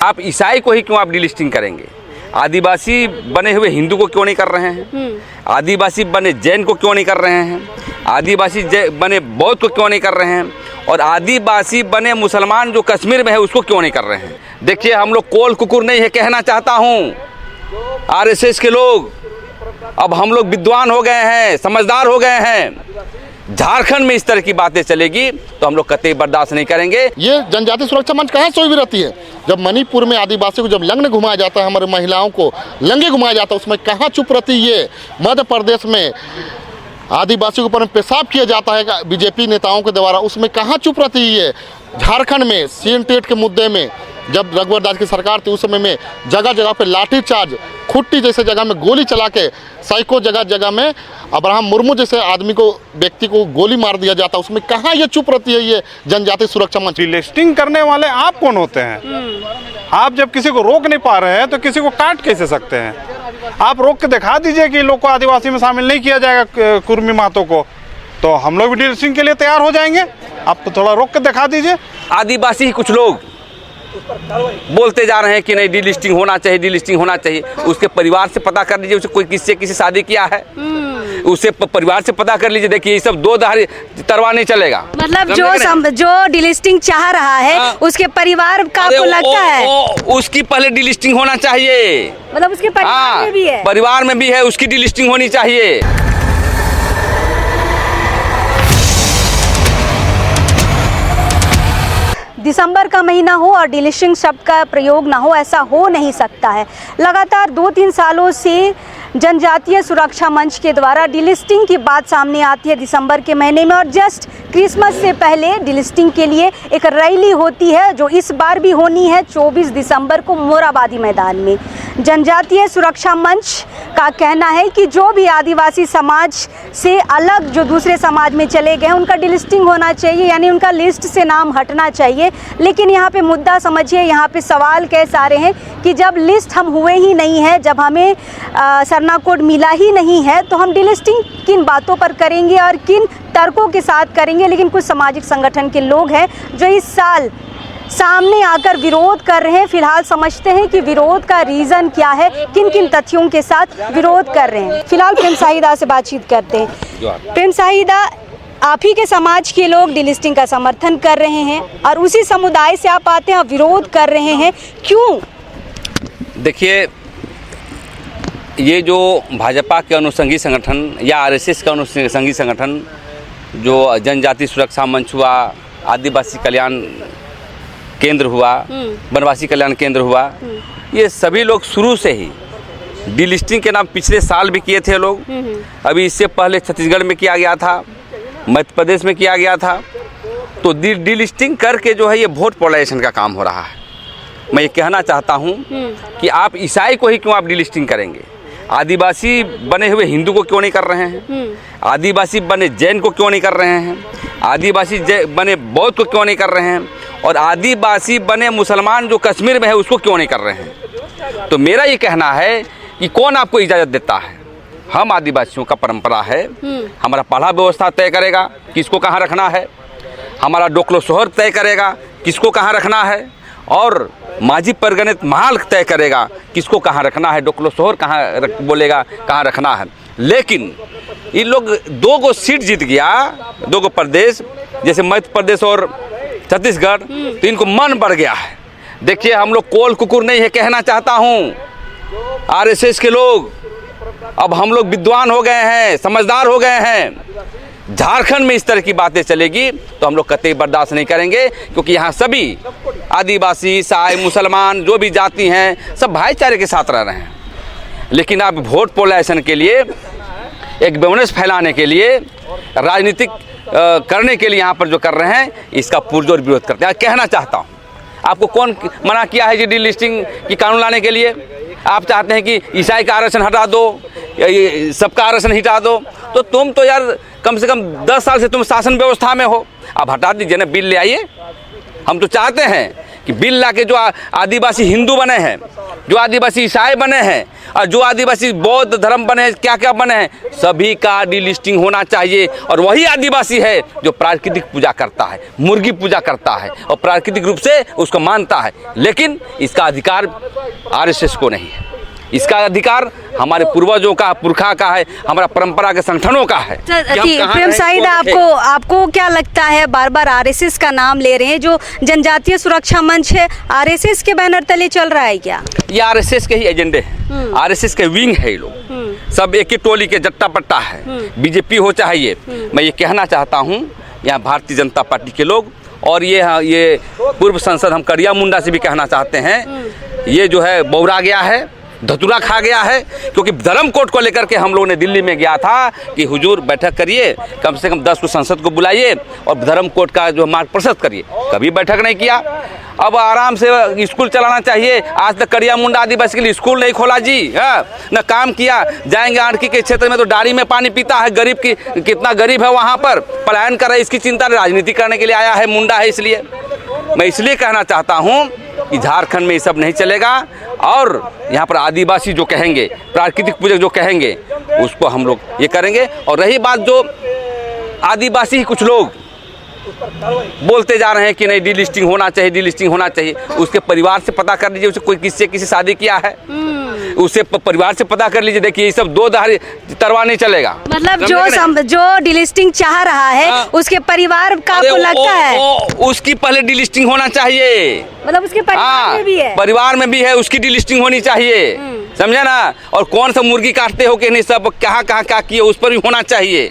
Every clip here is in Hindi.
आप ईसाई को ही क्यों आप डिलिस्टिंग करेंगे? आदिवासी बने हुए हिंदू को क्यों नहीं कर रहे हैं? आदिवासी बने जैन को क्यों नहीं कर रहे हैं? आदिवासी बने बौद्ध को क्यों नहीं कर रहे हैं? और आदिवासी बने मुसलमान जो कश्मीर में है उसको क्यों नहीं कर रहे हैं? देखिए, हम लोग कोल कुकुर नहीं है, कहना चाहता हूँ आरएसएस के लोग, अब हम लोग विद्वान हो गए हैं, समझदार हो गए हैं। झारखंड में इस तरह की बातें चलेगी तो हम लोग कतई बर्दाश्त नहीं करेंगे। ये जनजाति सुरक्षा मंच कहाँ सोई भी रहती है? जब मणिपुर में आदिवासी को जब लंग घुमाया जाता है, हमारे महिलाओं को लंगे घुमाया जाता है, उसमें कहाँ चुप रहती है? मध्य प्रदेश में आदिवासी के ऊपर पेशाब किया जाता है बीजेपी नेताओं के द्वारा, उसमें कहाँ चुप रहती है? झारखंड में सीएनटेट के मुद्दे में जब रघुवर दास की सरकार थी उस समय में जगह जगह पे लाठीचार्ज, खुट्टी जैसे जगह में गोली चला के साइको जगह जगह में अब्राहम मुर्मू जैसे आदमी को, व्यक्ति को गोली मार दिया जाता, उसमें कहाँ ये चुप रहती है ये जनजाति सुरक्षा मंच? डिलिस्टिंग करने वाले आप कौन होते हैं? आप जब किसी को रोक नहीं पा रहे हैं तो किसी को काट कैसे सकते हैं? आप रोक के दिखा दीजिए कि लोग को आदिवासी में शामिल नहीं किया जाएगा, कुर्मी मातों को, तो हम लोग भी डिलिस्टिंग के लिए तैयार हो जाएंगे। आप तो थोड़ा रोक के दिखा दीजिए। आदिवासी कुछ लोग बोलते जा रहे हैं कि नहीं डिलिस्टिंग होना चाहिए, डिलिस्टिंग होना चाहिए। उसके परिवार से पता कर लीजिए, उसे कोई किसी शादी किया है, उसे परिवार से पता कर लीजिए। देखिए, ये सब दो धारी तरवा नहीं चलेगा। मतलब जो डिलिस्टिंग चाह रहा है उसके परिवार का आपको लगता है उसकी पहले डिलिस्टिंग होना चाहिए? मतलब उसके परिवार में भी है? परिवार में भी है, उसकी डिलिस्टिंग होनी चाहिए। दिसंबर का महीना हो और डिलिस्टिंग शब्द का प्रयोग ना हो, ऐसा हो नहीं सकता है। लगातार 2-3 सालों से जनजातीय सुरक्षा मंच के द्वारा डिलिस्टिंग की बात सामने आती है दिसंबर के महीने में, और जस्ट क्रिसमस से पहले डिलिस्टिंग के लिए एक रैली होती है जो इस बार भी होनी है 24 दिसंबर को मोराबादी मैदान में। जनजातीय सुरक्षा मंच का कहना है कि जो भी आदिवासी समाज से अलग जो दूसरे समाज में चले गए उनका डिलिस्टिंग होना चाहिए, यानी उनका लिस्ट से नाम हटना चाहिए। लेकिन यहाँ पे मुद्दा समझिए, यहाँ पे सवाल कई सारे हैं कि जब लिस्ट हम हुए ही नहीं है, जब हमें सरना कोड मिला ही नहीं है, तो हम डिलिस्टिंग किन बातों पर करेंगे और किन तर्कों के साथ करेंगे। लेकिन कुछ सामाजिक संगठन के लोग हैं जो इस साल सामने आकर विरोध कर रहे हैं। फिलहाल समझते हैं कि विरोध का रीज़न क्या है, किन किन तथ्यों के साथ विरोध कर रहे हैं। फिलहाल प्रेम साहिदा से बातचीत करते हैं। प्रेम साहिदा, आप ही के समाज के लोग डिलिस्टिंग का समर्थन कर रहे हैं और उसी समुदाय से आप आते हैं और विरोध कर रहे हैं, क्यों? देखिए, ये जो भाजपा के अनुषंगी संगठन या आरएसएस का अनुषंगी संगठन जो जनजाति सुरक्षा मंच हुआ, आदिवासी कल्याण केंद्र हुआ, वनवासी कल्याण केंद्र हुआ, ये सभी लोग शुरू से ही डिलिस्टिंग के नाम पिछले साल भी किए थे लोग। अभी इससे पहले छत्तीसगढ़ में किया गया था, मध्य प्रदेश में किया गया था। तो डिलिस्टिंग करके जो है ये वोट पोलराइजेशन का काम हो रहा है। मैं ये कहना चाहता हूँ कि आप ईसाई को ही क्यों आप डिलिस्टिंग करेंगे? आदिवासी बने हुए हिंदू को क्यों नहीं कर रहे हैं? आदिवासी बने जैन को क्यों नहीं कर रहे हैं? आदिवासी बने बौद्ध को क्यों नहीं कर रहे हैं? और आदिवासी बने मुसलमान जो कश्मीर में है उसको क्यों नहीं कर रहे हैं? तो मेरा ये कहना है कि कौन आपको इजाज़त देता है? हम आदिवासियों का परंपरा है, हमारा पढ़ा व्यवस्था तय करेगा किसको कहाँ रखना है, हमारा डोकलो शोहर तय करेगा किसको कहाँ रखना है, और माझी परगणित महाल तय करेगा किसको कहाँ रखना है, डोकलो शोहर कहाँ बोलेगा कहाँ रखना है। लेकिन ये लोग 2 सीट जीत गया, 2 प्रदेश जैसे मध्य प्रदेश और छत्तीसगढ़, तो इनको मन बढ़ गया है। देखिए, हम लोग कोल कुकुर नहीं है, कहना चाहता हूँ आरएसएस के लोग, अब हम लोग विद्वान हो गए हैं, समझदार हो गए हैं। झारखंड में इस तरह की बातें चलेगी तो हम लोग कतई बर्दाश्त नहीं करेंगे, क्योंकि यहाँ सभी आदिवासी, ईसाई, मुसलमान जो भी जाति हैं सब भाईचारे के साथ रह रहे हैं। लेकिन आप वोट पोलराइजेशन के लिए, एक बेवनेस फैलाने के लिए, राजनीतिक करने के लिए यहाँ पर जो कर रहे हैं, इसका पुरजोर विरोध करते हैं। कहना चाहता हूँ, आपको कौन मना किया है जी डिलिस्टिंग की कानून लाने के लिए? आप चाहते हैं कि ईसाई का आरक्षण हटा दो, सबका आरक्षण हटा दो, तो तुम तो यार कम से कम 10 साल से तुम शासन व्यवस्था में हो, अब हटा दीजिए ना, बिल ले आइए। हम तो चाहते हैं कि बिल ला के जो आदिवासी हिंदू बने हैं, जो आदिवासी ईसाई बने हैं और जो आदिवासी बौद्ध धर्म बने हैं, क्या क्या बने हैं, सभी का डीलिस्टिंग होना चाहिए। और वही आदिवासी है जो प्राकृतिक पूजा करता है, मुर्गी पूजा करता है और प्राकृतिक रूप से उसको मानता है, लेकिन इसका अधिकार आरएसएस को नहीं है। इसका अधिकार हमारे पूर्वजों का, पुरखा का है, हमारा परंपरा के संगठनों का है। प्रेम साहिद, आपको क्या लगता है, बार बार आरएसएस का नाम ले रहे हैं, जो जनजातीय सुरक्षा मंच है आरएसएस के बैनर तले चल रहा है क्या? ये आरएसएस के ही एजेंडे हैं, आरएसएस के विंग है ये लोग, सब एक ही टोली के जट्टा पट्टा है, बीजेपी हो चाहे ये। मैं ये कहना चाहता हूँ यहाँ भारतीय जनता पार्टी के लोग और ये पूर्व सांसद हम करिया मुंडा से भी कहना चाहते हैं, ये जो है बौरा गया है, धतूरा खा गया है। क्योंकि धर्म कोड को लेकर के हम लोगों ने दिल्ली में गया था कि हुजूर बैठक करिए, कम से कम 10 को संसद को बुलाइए और धर्म कोड का जो मार्ग प्रशस्त करिए, कभी बैठक नहीं किया। अब आराम से स्कूल चलाना चाहिए। आज तक करिया मुंडा आदिवासी के लिए स्कूल नहीं खोला जी, न काम किया। जाएंगे आरकी के क्षेत्र में तो डायरी में पानी पीता है, गरीब की कितना गरीब है वहाँ पर पलायन कर रहा है, इसकी चिंता राजनीति करने के लिए आया है, मुंडा है। इसलिए मैं इसलिए कहना चाहता हूँ कि झारखंड में ये सब नहीं चलेगा और यहाँ पर आदिवासी जो कहेंगे, प्राकृतिक पूजक जो कहेंगे, उसको हम लोग ये करेंगे। और रही बात जो आदिवासी ही कुछ लोग बोलते जा रहे हैं कि नहीं डीलिस्टिंग होना चाहिए, डीलिस्टिंग होना चाहिए, उसके परिवार से पता कर लीजिए, उसे कोई किसी शादी किया है, उसे परिवार से पता कर लीजिए। देखिए ये सब दो धारी तरवा नहीं चलेगा। मतलब जो डीलिस्टिंग चाह रहा है उसके परिवार का आपको लगता है उसकी पहले डीलिस्टिंग होना चाहिए, मतलब उसके परिवार में भी है, परिवार में भी है, उसकी डीलिस्टिंग होनी चाहिए, समझे ना। और कौन सा मुर्गी काटते हो कि नहीं, सब कहाँ कहाँ क्या किए, उस पर भी होना चाहिए।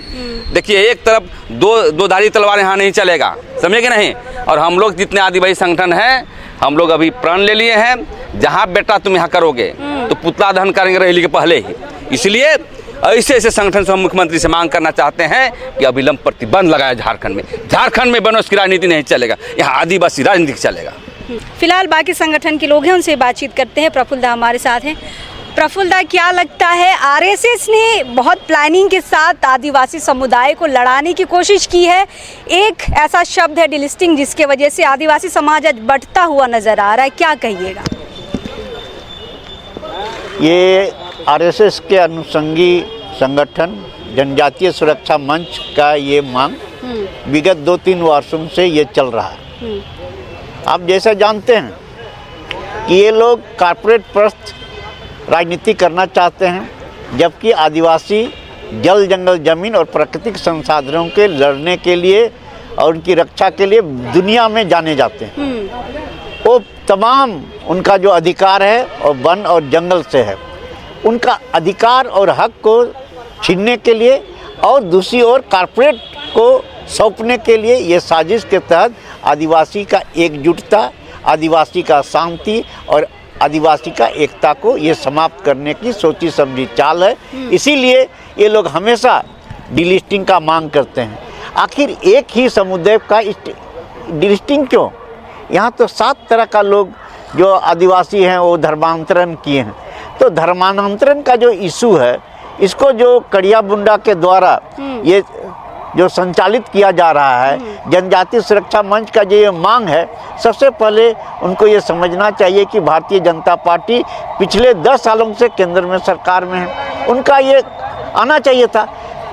देखिए एक तरफ दो धारी तलवार यहाँ नहीं चलेगा, समझे कि नहीं। और हम लोग जितने आदिवासी संगठन हैं, हम लोग अभी प्रण ले लिए हैं, जहाँ बेटा तुम यहाँ करोगे तो पुतला दहन करेंगे रैली के पहले ही। इसलिए ऐसे संगठन से हम मुख्यमंत्री से मांग करना चाहते हैं कि अविलंब प्रतिबंध लगाया झारखंड में। झारखंड में बनोस की राजनीति नहीं चलेगा, यहाँ आदिवासी राजनीति चलेगा। फिलहाल बाकी संगठन के लोग हैं, उनसे बातचीत करते हैं। प्रफुल्लदा हमारे साथ हैं। प्रफुल्लदा, क्या लगता है, आरएसएस ने बहुत प्लानिंग के साथ आदिवासी समुदाय को लड़ाने की कोशिश की है। एक ऐसा शब्द है डीलिस्टिंग, जिसके वजह से आदिवासी समाज आज बढ़ता हुआ नजर आ रहा है, क्या कहिएगा? ये आरएसएस के अनुषंगी संगठन जनजातीय सुरक्षा मंच का ये मांग विगत 2-3 वर्षों से ये चल रहा है। आप जैसा जानते हैं कि ये लोग कारपोरेट प्रस्त राजनीति करना चाहते हैं, जबकि आदिवासी जल जंगल जमीन और प्राकृतिक संसाधनों के लड़ने के लिए और उनकी रक्षा के लिए दुनिया में जाने जाते हैं। वो तमाम उनका जो अधिकार है और वन और जंगल से है, उनका अधिकार और हक को छीनने के लिए और दूसरी ओर कारपोरेट को सौंपने के लिए ये साजिश के तहत आदिवासी का एकजुटता, आदिवासी का शांति और आदिवासी का एकता को ये समाप्त करने की सोची समझी चाल है। इसीलिए ये लोग हमेशा डीलिस्टिंग का मांग करते हैं। आखिर एक ही समुदाय का डीलिस्टिंग क्यों? यहाँ तो 7 तरह का लोग जो आदिवासी हैं वो धर्मांतरण किए हैं। तो धर्मांतरण का जो इशू है, इसको जो करिया मुंडा के द्वारा ये जो संचालित किया जा रहा है, जनजातीय सुरक्षा मंच का जो ये मांग है, सबसे पहले उनको ये समझना चाहिए कि भारतीय जनता पार्टी पिछले 10 सालों से केंद्र में सरकार में है। उनका ये आना चाहिए था।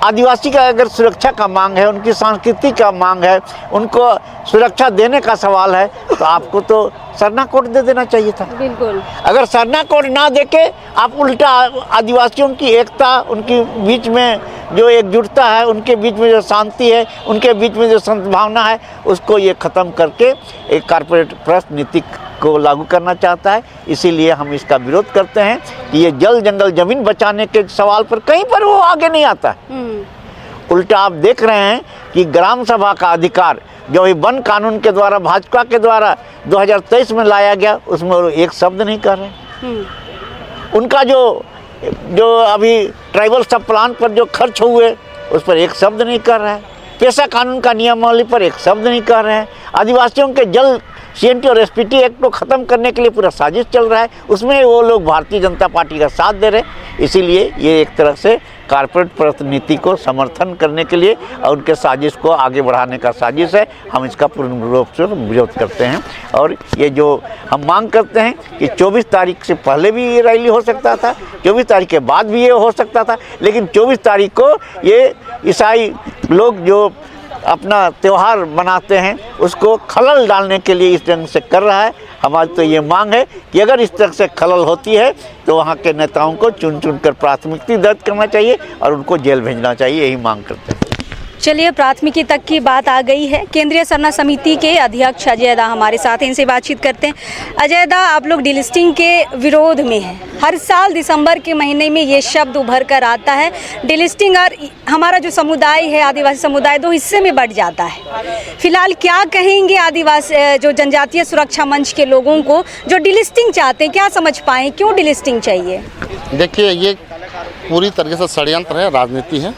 आदिवासी का अगर सुरक्षा का मांग है, उनकी संस्कृति का मांग है, उनको सुरक्षा देने का सवाल है, तो आपको तो सरना कोड दे देना चाहिए था। बिल्कुल। अगर सरना कोड ना देके आप उल्टा आदिवासियों की एकता, उनके बीच में जो एकजुटता है, उनके बीच में जो शांति है, उनके बीच में जो सद्भावना है, उसको ये ख़त्म करके एक कारपोरेट प्रस्त नीति को लागू करना चाहता है। इसीलिए हम इसका विरोध करते हैं कि ये जल जंगल जमीन बचाने के सवाल पर कहीं पर वो आगे नहीं आता है। उल्टा आप देख रहे हैं कि ग्राम सभा का अधिकार जो वन कानून के द्वारा, भाजपा के द्वारा 2023 में लाया गया, उसमें वो एक शब्द नहीं कर रहे। उनका जो अभी ट्राइबल सब प्लान पर जो खर्च हुए, उस पर एक शब्द नहीं कर रहा है। पेशा कानून का नियमावली पर एक शब्द नहीं कर रहे हैं। आदिवासियों के जल CNT और SPT एक्ट को ख़त्म करने के लिए पूरा साजिश चल रहा है, उसमें वो लोग भारतीय जनता पार्टी का साथ दे रहे हैं। इसीलिए ये एक तरह से कारपोरेट प्रतिनिधि को समर्थन करने के लिए और उनके साजिश को आगे बढ़ाने का साजिश है। हम इसका पूर्ण रूप से विरोध करते हैं और ये जो हम मांग करते हैं कि 24 तारीख से पहले भी ये रैली हो सकता था, 24 तारीख के बाद भी ये हो सकता था, लेकिन 24 तारीख को ये ईसाई लोग जो अपना त्यौहार मनाते हैं उसको खलल डालने के लिए इस ढंग से कर रहा है। हमारी तो ये मांग है कि अगर इस तरह से खलल होती है तो वहाँ के नेताओं को चुन चुन कर प्राथमिकता दर्ज करना चाहिए और उनको जेल भेजना चाहिए, यही मांग करते हैं। चलिए, प्राथमिकी तक की बात आ गई है। केंद्रीय सरना समिति के अध्यक्ष अजय दा हमारे साथ हैं, इनसे बातचीत करते हैं। अजय दा, आप लोग डिलिस्टिंग के विरोध में हैं। हर साल दिसंबर के महीने में ये शब्द उभर कर आता है, डिलिस्टिंग और हमारा जो समुदाय है आदिवासी समुदाय 2 हिस्से में बढ़ जाता है। फिलहाल क्या कहेंगे आदिवासी जो जनजातीय सुरक्षा मंच के लोगों को जो डिलिस्टिंग चाहते हैं, क्या समझ पाएँ, क्यों डिलिस्टिंग चाहिए? देखिए, ये पूरी तरीके से षड्यंत्र है, राजनीति है।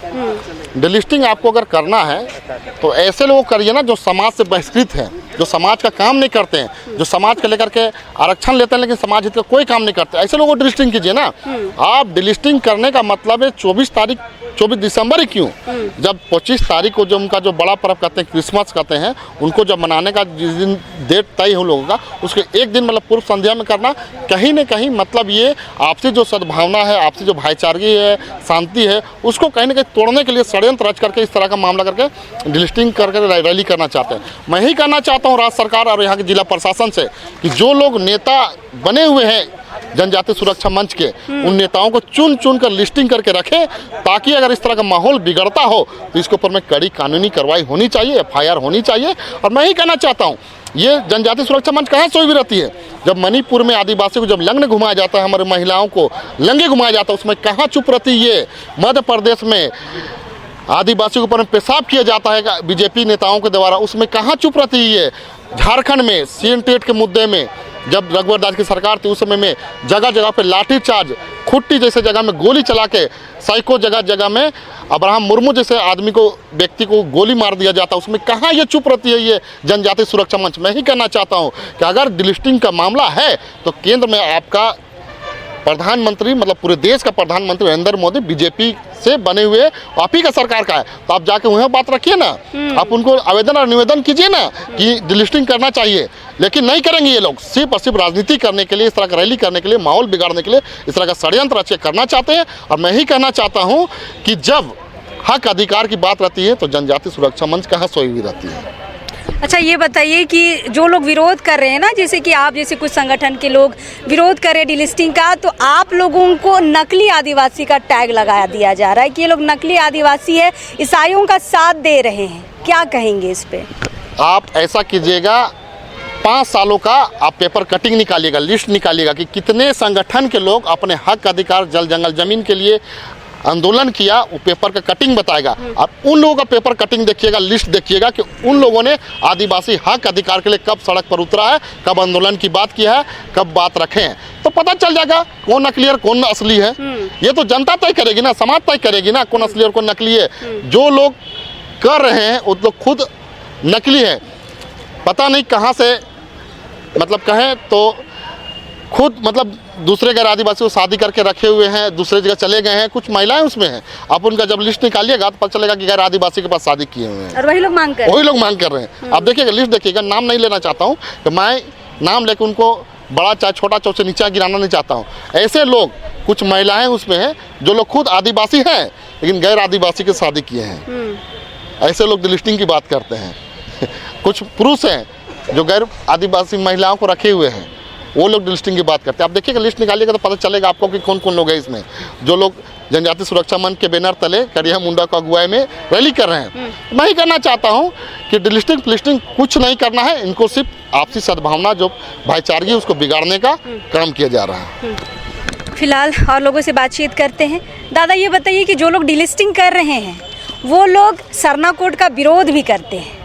डिलिस्टिंग आपको अगर करना है तो ऐसे लोग करिए ना जो समाज से बहिष्कृत हैं, जो समाज का काम नहीं करते हैं, जो समाज को लेकर के आरक्षण लेते हैं लेकिन समाज हित का कोई काम नहीं करते, ऐसे लोगों को डिलिस्टिंग कीजिए ना। आप डिलिस्टिंग करने का मतलब है 24 दिसंबर ही क्यों, जब 25 तारीख को जो उनका जो बड़ा पर्व कहते हैं, क्रिसमस कहते हैं, उनको जब मनाने का जिस दिन डेट तय हो लोगों का, उसके एक दिन मतलब पूर्व संध्या में करना, कहीं ना कहीं मतलब ये आपसी जो सद्भावना है, आपसी जो भाईचारगी है, शांति है, उसको कहीं ना कहीं तोड़ने के लिए षड्यंत्र रच करके इस तरह का मामला करके डिलिस्टिंग करके रैली करना चाहते हैं। मैं ही कहना चाहता हूँ राज्य सरकार और यहाँ के जिला प्रशासन से कि जो लोग नेता बने हुए हैं जनजातीय सुरक्षा मंच के, उन नेताओं को चुन चुन कर लिस्टिंग करके रखें, ताकि अगर इस तरह का माहौल बिगड़ता हो तो इसके ऊपर में कड़ी कानूनी कार्रवाई होनी चाहिए, FIR होनी चाहिए। और मैं ही कहना चाहता हूँ, ये जनजातीय सुरक्षा मंच कहाँ सोई भी रहती है? जब मणिपुर में आदिवासी को जब लंग घुमाया जाता है, हमारे महिलाओं को लंगे घुमाया जाता है, उसमें कहाँ चुप रहती है? मध्य प्रदेश में आदिवासी के ऊपर पेशाब किया जाता है बीजेपी नेताओं के द्वारा, उसमें कहाँ चुप रहती है? झारखंड में CNT के मुद्दे में जब रघुवर दास की सरकार थी, उस समय में जगह जगह पे लाठीचार्ज, खुट्टी जैसे जगह में गोली चला के साइको जगह जगह में अब्राहम मुर्मू जैसे आदमी को, व्यक्ति को गोली मार दिया जाता, उसमें कहाँ ये चुप रहती है ये जनजातीय सुरक्षा मंच? मैं ही कहना चाहता हूँ कि अगर डिलिस्टिंग का मामला है तो केंद्र में आपका प्रधानमंत्री, मतलब पूरे देश का प्रधानमंत्री नरेंद्र मोदी बीजेपी से बने हुए आप ही का सरकार का है, तो आप जाके वहाँ बात रखिए ना, आप उनको आवेदन और निवेदन कीजिए ना कि डिलिस्टिंग करना चाहिए। लेकिन नहीं करेंगे ये लोग, सिर्फ और सिर्फ राजनीति करने के लिए, इस तरह का रैली करने के लिए, माहौल बिगाड़ने के लिए इस तरह का षड्यंत्र रच करना चाहते हैं। और मैं ही कहना चाहता हूँ कि जब हक अधिकार की बात रहती है तो जनजातीय सुरक्षा मंच कहाँ सोई हुई रहती है। अच्छा, ये बताइए कि जो लोग विरोध कर रहे हैं ना, जैसे कि आप जैसे कुछ संगठन के लोग विरोध कर रहे हैं डिलिस्टिंग का, तो आप लोगों को नकली आदिवासी का टैग लगा दिया जा रहा है कि ये लोग नकली आदिवासी है, ईसाइयों का साथ दे रहे हैं, क्या कहेंगे इस पे? आप ऐसा कीजिएगा, 5 सालों का आप पेपर कटिंग निकालिएगा, लिस्ट निकालिएगा कि कितने संगठन के लोग अपने हक अधिकार, जल जंगल जमीन के लिए आंदोलन किया, वो पेपर का कटिंग बताएगा। आप उन लोगों का पेपर कटिंग देखिएगा, लिस्ट देखिएगा कि उन लोगों ने आदिवासी हक अधिकार के लिए कब सड़क पर उतरा है, कब आंदोलन की बात किया है, कब बात रखे हैं, तो पता चल जाएगा कौन नकली है कौन असली है। ये तो जनता तय करेगी ना, समाज तय करेगी ना कौन असली और कौन नकली है। जो लोग कर रहे हैं वो लोग खुद नकली है, पता नहीं कहाँ से, मतलब कहें तो खुद मतलब दूसरे गैर आदिवासी को शादी करके रखे हुए हैं, दूसरे जगह चले गए हैं, कुछ महिलाएं उसमें हैं। आप उनका जब लिस्ट निकालिएगा तो पता चलेगा कि गैर आदिवासी के पास शादी किए हुए हैं, और वही लोग मांग कर रहे हैं। आप देखिएगा, लिस्ट देखिएगा, नाम नहीं लेना चाहता हूँ कि मैं नाम लेकर उनको बड़ा चाहे छोटा चाहे नीचा गिराना नहीं चाहता हूँ। ऐसे लोग, कुछ महिलाएं उसमें हैं जो लोग खुद आदिवासी हैं लेकिन गैर आदिवासी की शादी किए हैं, ऐसे लोग डिलिस्टिंग की बात करते हैं। कुछ पुरुष हैं जो गैर आदिवासी महिलाओं को रखे हुए हैं, वो लोग डिलिस्टिंग की बात करते हैं। आप देखिएगा, लिस्ट निकालिएगा तो पता चलेगा आपको कि कौन कौन लोग हैं इसमें, जो लोग जनजातीय सुरक्षा मंच के बैनर तले करिया मुंडा को अगुवाई में रैली कर रहे हैं। मैं ही कहना चाहता हूँ कि डिलिस्टिंग फिलिस्टिंग कुछ नहीं करना है, इनको सिर्फ आपसी सद्भावना जो भाईचारगी उसको बिगाड़ने का काम किया जा रहा है। फिलहाल और लोगों से बातचीत करते हैं। दादा, ये बताइए कि जो लोग डिलिस्टिंग कर रहे हैं वो लोग सरना कोड का विरोध भी करते हैं,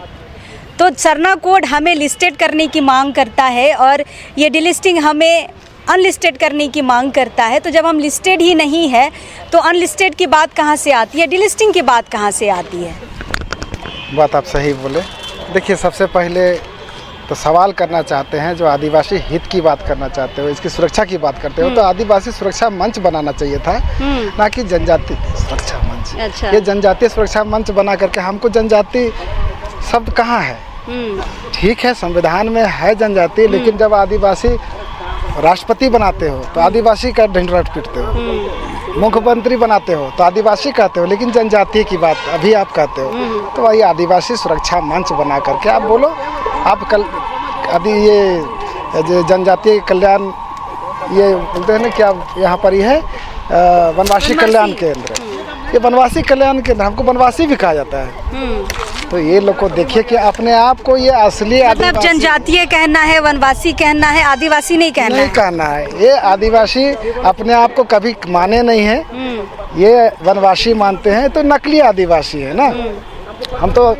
तो सरना कोड हमें लिस्टेड करने की मांग करता है और ये डिलिस्टिंग हमें अनलिस्टेड करने की मांग करता है। तो जब हम लिस्टेड ही नहीं है तो अनलिस्टेड की बात कहाँ से आती है, डिलिस्टिंग की बात कहाँ से आती है? बात आप सही बोले। देखिए, सबसे पहले तो सवाल करना चाहते हैं, जो आदिवासी हित की बात करना चाहते हो, इसकी सुरक्षा की बात करते हो, तो आदिवासी सुरक्षा मंच बनाना चाहिए था, ना कि जनजाति सुरक्षा मंच। अच्छा। ये जनजातीय सुरक्षा मंच बना करके हमको जनजाति शब्द कहाँ है? ठीक है, संविधान में है जनजाति, लेकिन जब आदिवासी राष्ट्रपति बनाते हो तो आदिवासी का ढिंढोरा पीटते हो, मुख्यमंत्री बनाते हो तो आदिवासी कहते हो, लेकिन जनजाति की बात अभी आप कहते हो। तो वही आदिवासी सुरक्षा मंच बना करके आप बोलो। आप कल अभी ये जो जनजातीय कल्याण ये बोलते हैं ना, क्या यहाँ पर ये है वनवासी कल्याण केंद्र, ये वनवासी कल्याण केंद्र, हमको वनवासी भी कहा जाता है। तो ये लोग को देखिए कि अपने आप को ये असली मतलब जनजातीय कहना है, वनवासी कहना है, आदिवासी नहीं कहना नहीं कहना है। ये आदिवासी अपने आप को कभी माने नहीं है, ये वनवासी मानते हैं, तो नकली आदिवासी है ना। हम तो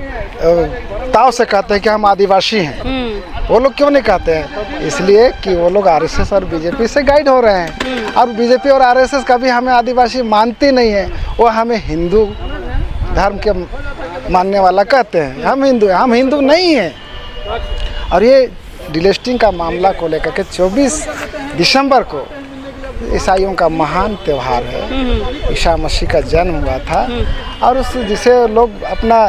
ताव से कहते हैं कि हम आदिवासी हैं, वो लोग क्यों नहीं कहते हैं? इसलिए कि वो लोग आरएसएस और बीजेपी से गाइड हो रहे हैं, और बीजेपी और आरएसएस कभी हमें आदिवासी मानती नहीं है, वो हमें हिंदू धर्म के मानने वाला कहते हैं। हम हिंदू हैं, हम हिंदू नहीं हैं। और ये डिलिस्टिंग का मामला को लेकर के 24 दिसंबर को ईसाइयों का महान त्यौहार है, ईसा मसीह का जन्म हुआ था, और उस जिसे लोग अपना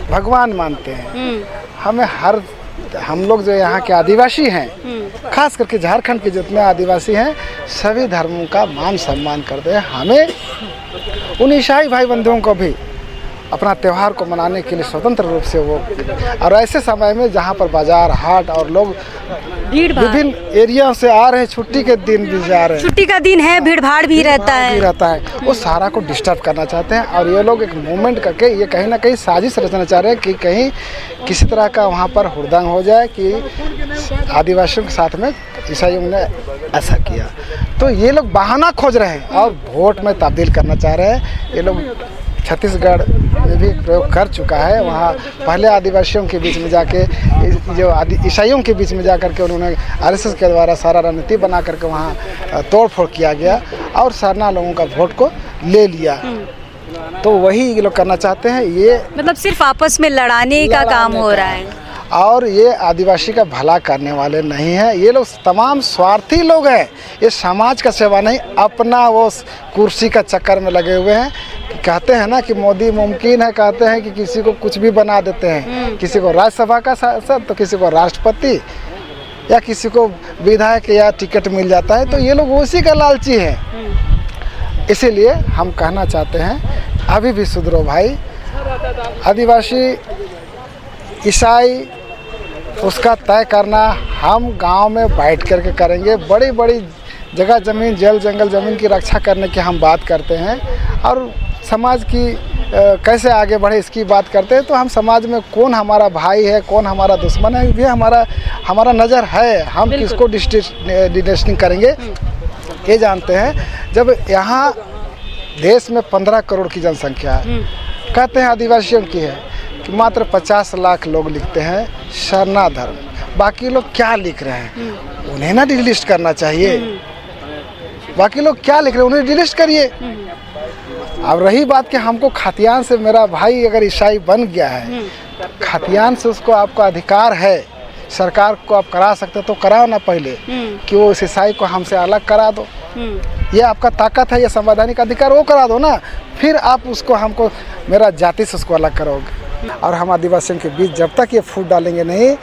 भगवान मानते हैं। हमें हम लोग जो यहाँ के आदिवासी हैं, खास करके झारखंड के जितने आदिवासी हैं, सभी धर्मों का मान सम्मान करते हैं। हमें उन ईसाई भाई बंधुओं को भी अपना त्यौहार को मनाने के लिए स्वतंत्र रूप से वो, और ऐसे समय में जहाँ पर बाजार हाट और लोग विभिन्न एरिया से आ रहे हैं, छुट्टी के दिन भी जा रहे हैं, छुट्टी का दिन है, भीड़ भाड़ भी रहता है, वो सारा को डिस्टर्ब करना चाहते हैं। और ये लोग एक मूवमेंट करके ये कहीं ना कहीं साजिश रचना चाह रहे हैं कि कहीं किसी तरह का वहाँ पर हुड़दंग हो जाए कि आदिवासियों के साथ में ईसाइयों ने ऐसा किया। तो ये लोग बहाना खोज रहे हैं और वोट में तब्दील करना चाह रहे हैं। ये लोग छत्तीसगढ़ में भी प्रयोग कर चुका है, वहाँ पहले आदिवासियों के बीच में जाके, जो ईसाइयों के बीच में जाकर के उन्होंने आरएसएस के द्वारा सारा रणनीति बना करके वहाँ तोड़फोड़ किया गया और सरना लोगों का वोट को ले लिया। तो वही ये लोग करना चाहते हैं। ये मतलब सिर्फ आपस में लड़ाने का काम हो रहा है, और ये आदिवासी का भला करने वाले नहीं हैं। ये लोग तमाम स्वार्थी लोग हैं, ये समाज का सेवा नहीं, अपना वो कुर्सी का चक्कर में लगे हुए हैं। कहते हैं ना कि मोदी मुमकिन है, कहते हैं कि किसी को कुछ भी बना देते हैं, किसी को राज्यसभा का सांसद तो किसी को राष्ट्रपति या किसी को विधायक या टिकट मिल जाता है। तो ये लोग उसी का लालची हैं। इसीलिए हम कहना चाहते हैं, अभी भी सुधरो भाई। आदिवासी ईसाई उसका तय करना हम गांव में बैठ करके करेंगे। बड़ी बड़ी जगह ज़मीन, जल जंगल ज़मीन की रक्षा करने की हम बात करते हैं, और समाज की कैसे आगे बढ़े इसकी बात करते हैं। तो हम समाज में कौन हमारा भाई है, कौन हमारा दुश्मन है, ये हमारा नज़र है। हम किसको डिस्टिंग करेंगे ये जानते हैं। जब यहाँ देश में 15 करोड़ की जनसंख्या है, कहते हैं आदिवासियों की है कि मात्र 50 लाख लोग लिखते हैं सरना धर्म, बाकी लोग क्या लिख रहे हैं उन्हें ना डिलीट करना चाहिए। बाकी लोग क्या लिख रहे हैं उन्हें डिलीट करिए। अब रही बात कि हमको खतियान से मेरा भाई अगर ईसाई बन गया है, खतियान से उसको आपका अधिकार है, सरकार को आप करा सकते तो कराओ ना पहले, कि वो इस ईसाई को हमसे अलग करा दो। ये आपका ताकत है, ये संवैधानिक अधिकार, वो करा दो ना, फिर आप उसको हमको मेरा जाति से उसको अलग करोगे। और हम आदिवासियों के बीच जब तक ये फूट डालेंगे नहीं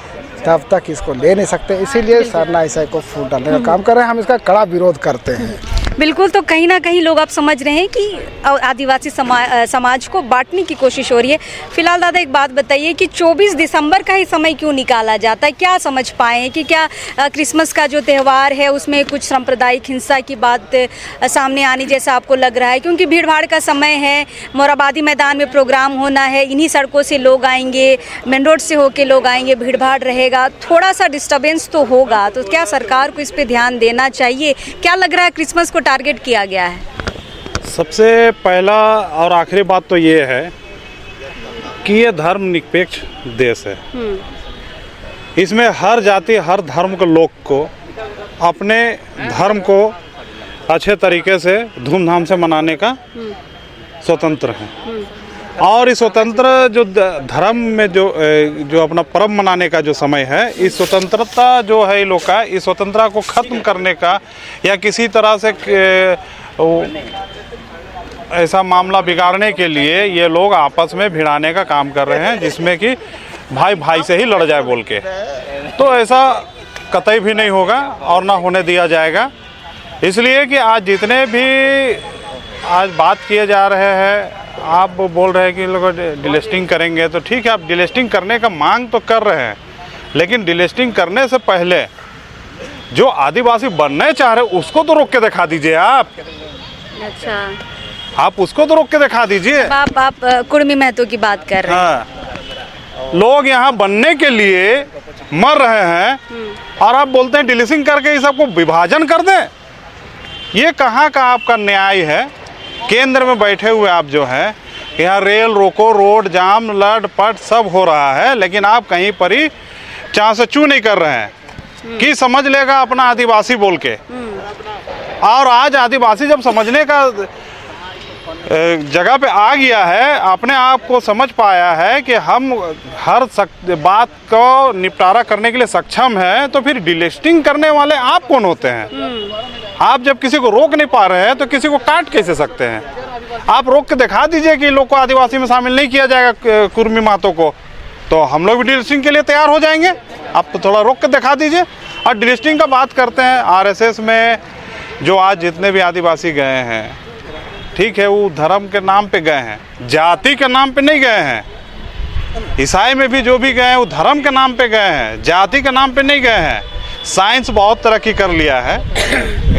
तब तक इसको ले नहीं सकते। इसीलिए सरना ईसाई को फूट डालने का काम कर रहे हैं, हम इसका कड़ा विरोध करते हैं। बिल्कुल। तो कहीं ना कहीं लोग आप समझ रहे हैं कि आदिवासी समाज को बांटने की कोशिश हो रही है। फिलहाल दादा एक बात बताइए कि 24 दिसंबर का ही समय क्यों निकाला जाता है? क्या समझ पाए कि क्या क्रिसमस का जो त्यौहार है उसमें कुछ सांप्रदायिक हिंसा की बात सामने आने जैसा आपको लग रहा है? क्योंकि भीड़ भाड़ का समय है, मोराबादी मैदान में प्रोग्राम होना है, इन्हीं सड़कों से लोग आएंगे, मेन रोड से होके लोग आएंगे, भीड़ भाड़ रहेगा, थोड़ा सा डिस्टर्बेंस तो होगा। तो क्या सरकार को इस पर ध्यान देना चाहिए? क्या लग रहा है किसमस को टारगेट किया गया है? सबसे पहला और आखिरी बात तो ये है कि ये धर्मनिरपेक्ष देश है। इसमें हर जाति हर धर्म के लोग को अपने धर्म को अच्छे तरीके से धूमधाम से मनाने का स्वतंत्र है। और इस स्वतंत्र जो धर्म में जो अपना पर्व मनाने का जो समय है, इस स्वतंत्रता जो है इन लोग का, इस स्वतंत्रता को ख़त्म करने का या किसी तरह से ऐसा मामला बिगाड़ने के लिए ये लोग आपस में भिड़ाने का काम कर रहे हैं, जिसमें कि भाई भाई से ही लड़ जाए बोल के। तो ऐसा कतई भी नहीं होगा और ना होने दिया जाएगा। इसलिए कि आज जितने भी आज बात किए जा रहे हैं, आप बोल रहे हैं कि लोग डिलिस्टिंग करेंगे, तो ठीक है, आप डिलिस्टिंग करने का मांग तो कर रहे हैं, लेकिन डिलिस्टिंग करने से पहले जो आदिवासी बनने चाह रहे हैं उसको तो रोक के दिखा दीजिए। अच्छा, आप उसको तो रोक के दिखा दीजिए। आप कुर्मी महतो की बात कर रहे हैं। हाँ, लोग यहाँ बनने के लिए मर रहे हैं और आप बोलते हैं डिलिस्टिंग करके इस सबको विभाजन कर दें। ये कहाँ का आपका न्याय है? केंद्र में बैठे हुए आप जो हैं, यहाँ रेल रोको, रोड जाम, लट पट सब हो रहा है, लेकिन आप कहीं पर ही चाह से चू नहीं कर रहे हैं कि समझ लेगा अपना आदिवासी बोल के। और आज आदिवासी जब समझने का जगह पे आ गया है, अपने आप को समझ पाया है कि हम हर बात को निपटारा करने के लिए सक्षम हैं, तो फिर डिलिस्टिंग करने वाले आप कौन होते हैं? आप जब किसी को रोक नहीं पा रहे हैं तो किसी को काट कैसे सकते हैं? आप रोक के दिखा दीजिए कि लोग को आदिवासी में शामिल नहीं किया जाएगा, कुर्मी मातों को, तो हम लोग भी डिलिस्टिंग के लिए तैयार हो जाएंगे। आप तो थोड़ा रोक के दिखा दीजिए। और डिलिस्टिंग का बात करते हैं, आरएसएस में जो आज जितने भी आदिवासी गए हैं, ठीक है, वो धर्म के नाम पे गए हैं, जाति के नाम पे नहीं गए हैं। ईसाई में भी जो भी गए हैं वो धर्म के नाम पे गए हैं, जाति के नाम पे नहीं गए हैं। साइंस बहुत तरक्की कर लिया है,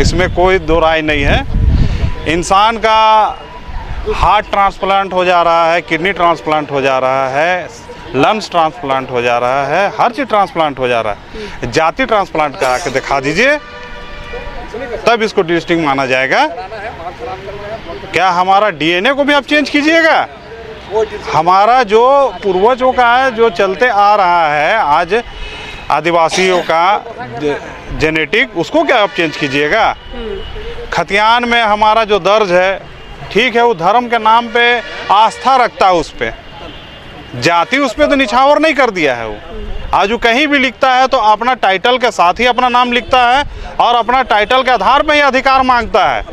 इसमें कोई दो राय नहीं है। इंसान का हार्ट ट्रांसप्लांट हो जा रहा है, किडनी ट्रांसप्लांट हो जा रहा है, लंग्स ट्रांसप्लांट हो जा रहा है, हर चीज़ ट्रांसप्लांट हो जा रहा है। जाति ट्रांसप्लांट करा के दिखा दीजिए, तब इसको डिलिस्टिंग माना जाएगा। क्या हमारा डीएनए को भी आप चेंज कीजिएगा? हमारा जो पूर्वजों का है, जो चलते आ रहा है आज आदिवासियों का जेनेटिक, उसको क्या आप चेंज कीजिएगा? खतियान में हमारा जो दर्ज है, ठीक है, वो धर्म के नाम पे आस्था रखता है, उस पे जाति उस पे तो निछावर नहीं कर दिया है। वो आज वो कहीं भी लिखता है तो अपना टाइटल के साथ ही अपना नाम लिखता है और अपना टाइटल के आधार पे ही अधिकार मांगता है।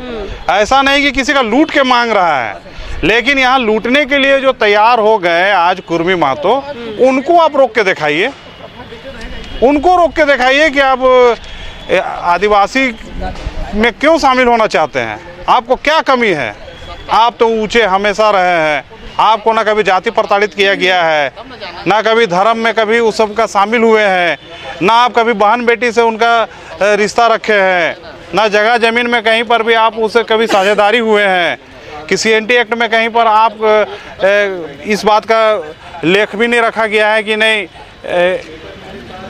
ऐसा नहीं कि किसी का लूट के मांग रहा है। लेकिन यहाँ लूटने के लिए जो तैयार हो गए आज कुर्मी मातो, उनको आप रोक के दिखाइए, उनको रोक के दिखाइए कि आप आदिवासी में क्यों शामिल होना चाहते हैं, आपको क्या कमी है? आप तो ऊंचे हमेशा रहे हैं, आपको ना कभी जाति प्रताड़ित किया गया है, ना कभी धर्म में कभी उस सब का शामिल हुए हैं, ना आप कभी बहन बेटी से उनका रिश्ता रखे हैं, ना जगह ज़मीन में कहीं पर भी आप उससे कभी साझेदारी हुए हैं। किसी एंटी एक्ट में कहीं पर आप इस बात का लेख भी नहीं रखा गया है कि नहीं,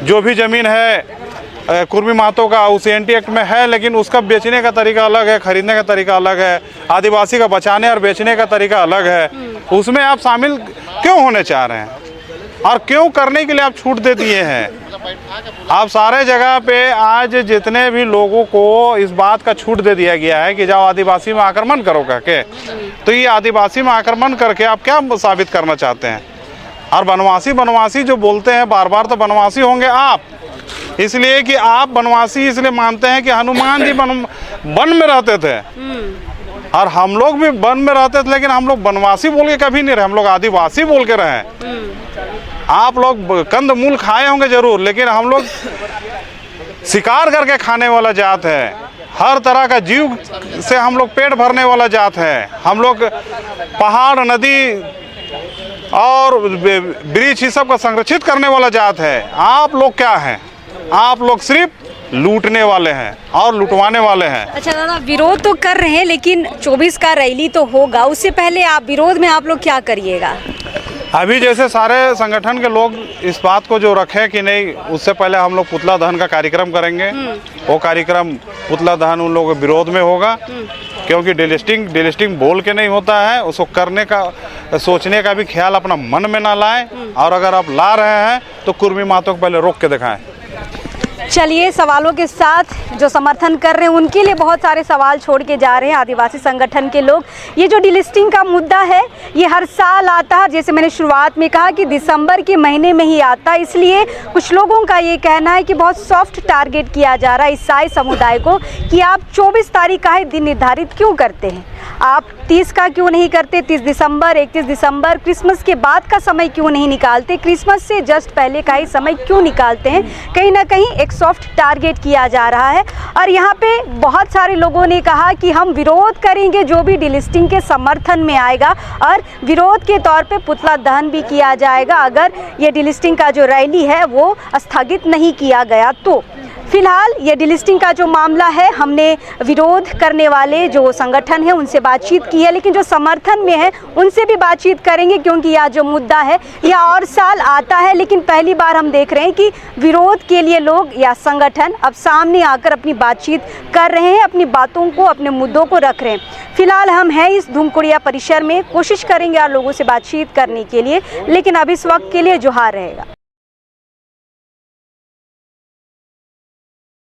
जो भी ज़मीन है कुर्मी मातों का उस एंटी एक्ट में है, लेकिन उसका बेचने का तरीका अलग है, खरीदने का तरीका अलग है, आदिवासी का बचाने और बेचने का तरीका अलग है। उसमें आप शामिल क्यों होने चाह रहे हैं और क्यों करने के लिए आप छूट दे दिए हैं? आप सारे जगह पे आज जितने भी लोगों को इस बात का छूट दे दिया गया है कि जाओ आदिवासी में आक्रमण करो करके, तो ये आदिवासी में आक्रमण करके आप क्या साबित करना चाहते हैं? और बनवासी जो बोलते हैं बार बार, तो बनवासी होंगे आप, इसलिए कि आप बनवासी इसलिए मानते हैं कि हनुमान जी वन में रहते थे और हम लोग भी वन में रहते थे, लेकिन हम लोग बनवासी बोल के कभी नहीं रहे, हम लोग आदिवासी बोल के रहे। आप लोग कंद मूल खाए होंगे जरूर, लेकिन हम लोग शिकार करके खाने वाला जात है, हर तरह का जीव से हम लोग पेट भरने वाला जात है। हम लोग पहाड़, नदी और वृक्ष ये सब का संरक्षित करने वाला जात है। आप लोग क्या हैं? आप लोग सिर्फ लूटने वाले हैं और लुटवाने वाले हैं। अच्छा दादा, विरोध तो कर रहे हैं, लेकिन 24 का रैली तो होगा, उससे पहले आप विरोध में आप लोग क्या करिएगा? अभी जैसे सारे संगठन के लोग इस बात को जो रखे कि नहीं, उससे पहले हम लोग पुतला दहन का कार्यक्रम करेंगे। वो कार्यक्रम पुतला दहन उन लोगों के विरोध में होगा, क्योंकि डिलिस्टिंग बोल के नहीं होता है, उसको करने का सोचने का भी ख्याल अपना मन में ना लाएं, और अगर आप ला रहे हैं तो कुर्मी मातों को पहले रोक के दिखाएं। चलिए, सवालों के साथ जो समर्थन कर रहे हैं उनके लिए बहुत सारे सवाल छोड़ के जा रहे हैं आदिवासी संगठन के लोग। ये जो डिलिस्टिंग का मुद्दा है ये हर साल आता है, जैसे मैंने शुरुआत में कहा कि दिसंबर के महीने में ही आता है। इसलिए कुछ लोगों का ये कहना है कि बहुत सॉफ्ट टारगेट किया जा रहा है ईसाई समुदाय को कि आप 24 तारीख का ही दिन निर्धारित क्यों करते हैं, आप 30 का क्यों नहीं करते, 30 दिसंबर, 31 दिसंबर, क्रिसमस के बाद का समय क्यों नहीं निकालते, क्रिसमस से जस्ट पहले का ही समय क्यों निकालते हैं। कहीं ना कहीं एक सॉफ्ट टारगेट किया जा रहा है। और यहाँ पे बहुत सारे लोगों ने कहा कि हम विरोध करेंगे जो भी डिलिस्टिंग के समर्थन में आएगा, और विरोध के तौर पे पुतला दहन भी किया जाएगा अगर ये डिलिस्टिंग का जो रैली है वो स्थगित नहीं किया गया तो। फिलहाल ये डिलिस्टिंग का जो मामला है, हमने विरोध करने वाले जो संगठन है उनसे बातचीत की है, लेकिन जो समर्थन में है उनसे भी बातचीत करेंगे, क्योंकि यह जो मुद्दा है यह और साल आता है, लेकिन पहली बार हम देख रहे हैं कि विरोध के लिए लोग या संगठन अब सामने आकर अपनी बातचीत कर रहे हैं, अपनी बातों को, अपने मुद्दों को रख रहे हैं। फिलहाल हम हैं इस धूमकुड़िया परिसर में, कोशिश करेंगे आप लोगों से बातचीत करने के लिए, लेकिन अब इस वक्त के लिए जोहार रहेगा।